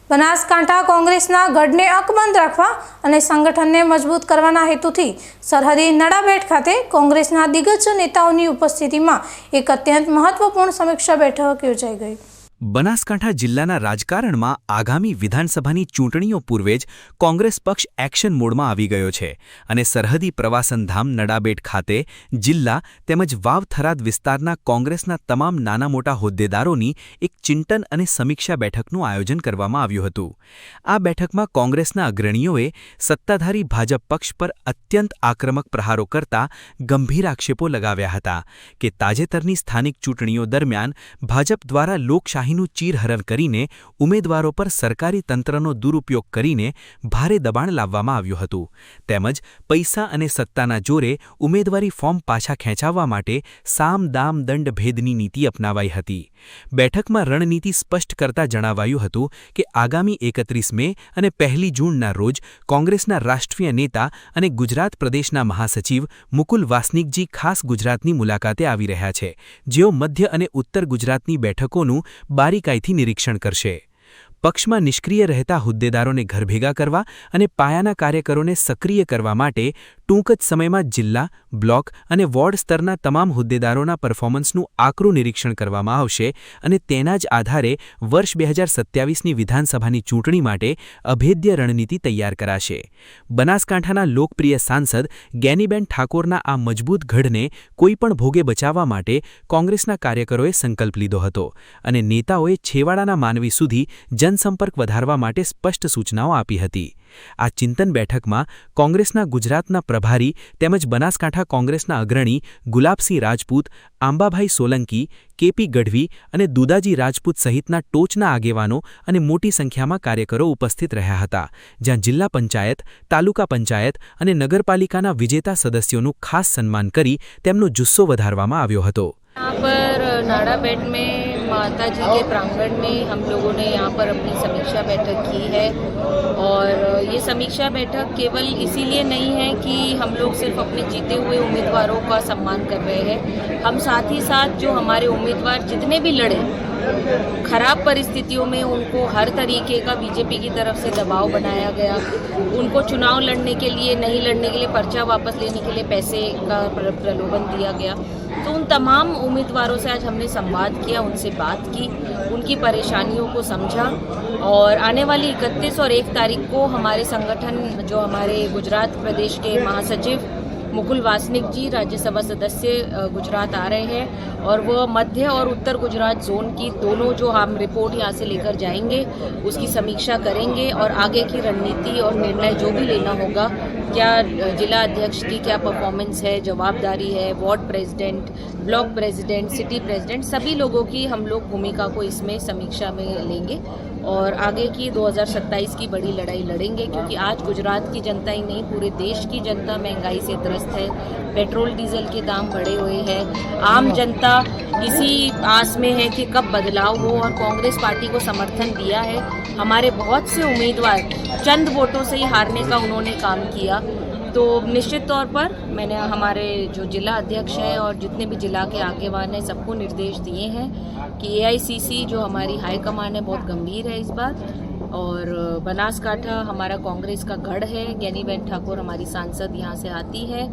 બનાસકાંઠા કોંગ્રેસના ગઢને અકબંધ રાખવા અને સંગઠનને મજબૂત કરવાના હેતુથી સરહદી નડાબેટ ખાતે કોંગ્રેસના દિગ્ગજ નેતાઓની ઉપસ્થિતિમાં એક અત્યંત મહત્વપૂર્ણ સમીક્ષા બેઠક યોજાઈ ગઈ। બનાસકાંઠા જિલ્લાના રાજકારણમાં આગામી વિધાનસભાની ચૂંટણીઓ પૂર્વે જ કોંગ્રેસ પક્ષ એક્શન મોડમાં આવી ગયો છે અને સરહદી પ્રવાસનધામ નડાબેટ ખાતે જિલ્લા તેમજ વાવ-થરાદ વિસ્તારના કોંગ્રેસના તમામ નાના મોટા હોદ્દેદારોની એક ચિંતન અને સમીક્ષા બેઠકનું આયોજન કરવામાં આવ્યું હતું। આ બેઠકમાં કોંગ્રેસના અગ્રણીઓએ સત્તાધારી ભાજપ પક્ષ પર અત્યંત આક્રમક પ્રહારો કરતા ગંભીર આક્ષેપો લગાવ્યા હતા કે તાજેતરની સ્થાનિક ચૂંટણીઓ દરમિયાન ભાજપ દ્વારા લોકશાહી નું ચીરહરણ કરીને ઉમેદવારો પર સરકારી તંત્રનો દુરુપયોગ કરીને ભારે દબાણ લાવવામાં આવ્યું હતું તેમજ પૈસા અને સત્તાના જોરે ઉમેદવારી ફોર્મ પાછા ખેંચાવવા માટે સામ દામ દંડ ભેદની નીતિ અપનાવાઈ હતી। બેઠકમાં રણનીતિ સ્પષ્ટ કરતા જણાવાયું હતું કે આગામી 31 મે અને 1 જૂનના રોજ કોંગ્રેસના રાષ્ટ્રીય નેતા અને ગુજરાત પ્રદેશના મહાસચિવ મુકુલ વાસનિકજી ખાસ ગુજરાતની મુલાકાતે આવી રહ્યા છે, જેઓ મધ્ય અને ઉત્તર ગુજરાતની બેઠકોનું બારીકાઈથી નિરીક્ષણ કરશે। પક્ષમાં નિષ્ક્રિય રહેતા હોદ્દેદારોને ઘર ભેગા કરવા અને પાયાના કાર્યકરોને સક્રિય કરવા માટે ટૂંક જ સમયમાં જિલ્લા, બ્લોક અને વોર્ડ સ્તરના તમામ હોદ્દેદારોના પરફોર્મન્સનું આકરું નિરીક્ષણ કરવામાં આવશે અને તેના જ આધારે વર્ષ 2027ની વિધાનસભાની ચૂંટણી માટે અભેદ્ય રણનીતિ તૈયાર કરાશે। બનાસકાંઠાના લોકપ્રિય સાંસદ ગેનીબેન ઠાકોરના આ મજબૂત ગઢને કોઈપણ ભોગે બચાવવા માટે કોંગ્રેસના કાર્યકરોએ સંકલ્પ લીધો હતો અને નેતાઓએ છેવાડાના માનવી સુધી જનસંપર્ક વધારવા માટે સ્પષ્ટ સૂચનાઓ આપી હતી। આ ચિંતન બેઠકમાં કોંગ્રેસના ગુજરાતના પ્રભારી તેમજ બનાસકાંઠા કોંગ્રેસના અગ્રણી ગુલાબસિંહ રાજપૂત, આંબાભાઈ સોલંકી, કેપી ગઢવી અને દુદાજી રાજપૂત સહિતના ટોચના આગેવાનો અને મોટી સંખ્યામાં કાર્યકરો ઉપસ્થિત રહ્યા હતા, જ્યાં જિલ્લા પંચાયત, તાલુકા પંચાયત અને નગરપાલિકાના વિજેતા સદસ્યોનું ખાસ સન્માન કરી તેમનો જુસ્સો વધારવામાં આવ્યો હતો। यहाँ पर नाड़ाबेट में माता जी के प्रांगण में हम लोगों ने यहाँ पर अपनी समीक्षा बैठक की है और ये समीक्षा बैठक केवल इसीलिए नहीं है कि हम लोग सिर्फ अपने जीते हुए उम्मीदवारों का सम्मान कर रहे हैं, हम साथ ही साथ जो हमारे उम्मीदवार जितने भी लड़े खराब परिस्थितियों में उनको हर तरीके का बीजेपी की तरफ से दबाव बनाया गया, उनको चुनाव लड़ने के लिए नहीं लड़ने के लिए पर्चा वापस लेने के लिए पैसे का प्रलोभन दिया गया। तो उन तमाम उम्मीदवारों से आज हमने संवाद किया, उनसे बात की, उनकी परेशानियों को समझा और आने वाली 31 और 1 तारीख को हमारे संगठन जो हमारे गुजरात प्रदेश के महासचिव मुकुल वासनिक जी राज्यसभा सदस्य गुजरात आ रहे हैं और वह मध्य और उत्तर गुजरात जोन की दोनों जो हम रिपोर्ट यहाँ से लेकर जाएंगे उसकी समीक्षा करेंगे और आगे की रणनीति और निर्णय जो भी लेना होगा, क्या जिला अध्यक्ष की क्या परफॉर्मेंस है, जवाबदारी है, ward president, block president, city president, सभी लोगों की हम लोग भूमिका को इसमें समीक्षा में लेंगे और आगे की 2027 की बड़ी लड़ाई लड़ेंगे, क्योंकि आज गुजरात की जनता ही नहीं पूरे देश की जनता महंगाई से त्रस्त है, पेट्रोल डीजल के दाम बढ़े हुए हैं, आम जनता इसी आस में है कि कब बदलाव हो और कांग्रेस पार्टी को समर्थन दिया है। हमारे बहुत से उम्मीदवार चंद वोटों से ही हारने का उन्होंने काम किया, तो निश्चित तौर पर मैंने हमारे जो जिला अध्यक्ष हैं और जितने भी जिला के आगेवान हैं सबको निर्देश दिए हैं कि एआईसीसी जो हमारी हाई कमान है बहुत गंभीर है इस बार और बनासकांठा हमारा कांग्रेस का गढ़ है, गैनीबेन ठाकुर हमारी सांसद यहाँ से आती है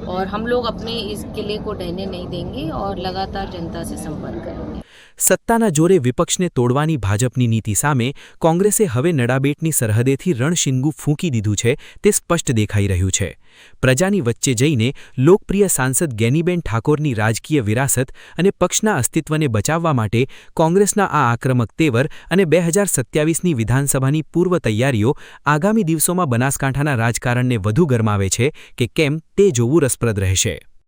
और हम लोग अपने इस किले को ढहने नहीं देंगे और लगातार जनता से संपर्क करेंगे। સત્તાના જોરે વિપક્ષને તોડવાની ભાજપની નીતિ સામે કોંગ્રેસે હવે નડાબેટની સરહદેથી રણશીંગું ફૂંકી દીધું છે તે સ્પષ્ટ દેખાઈ રહ્યું છે। પ્રજાની વચ્ચે જઈને લોકપ્રિય સાંસદ ગેનીબેન ઠાકોરની રાજકીય વિરાસત અને પક્ષના અસ્તિત્વને બચાવવા માટે કોંગ્રેસના આ આક્રમક તેવર અને 2027ની વિધાનસભાની પૂર્વ તૈયારીઓ આગામી દિવસોમાં બનાસકાંઠાના રાજકારણને વધુ ગરમાવે છે કે કેમ તે જોવું રસપ્રદ રહેશે।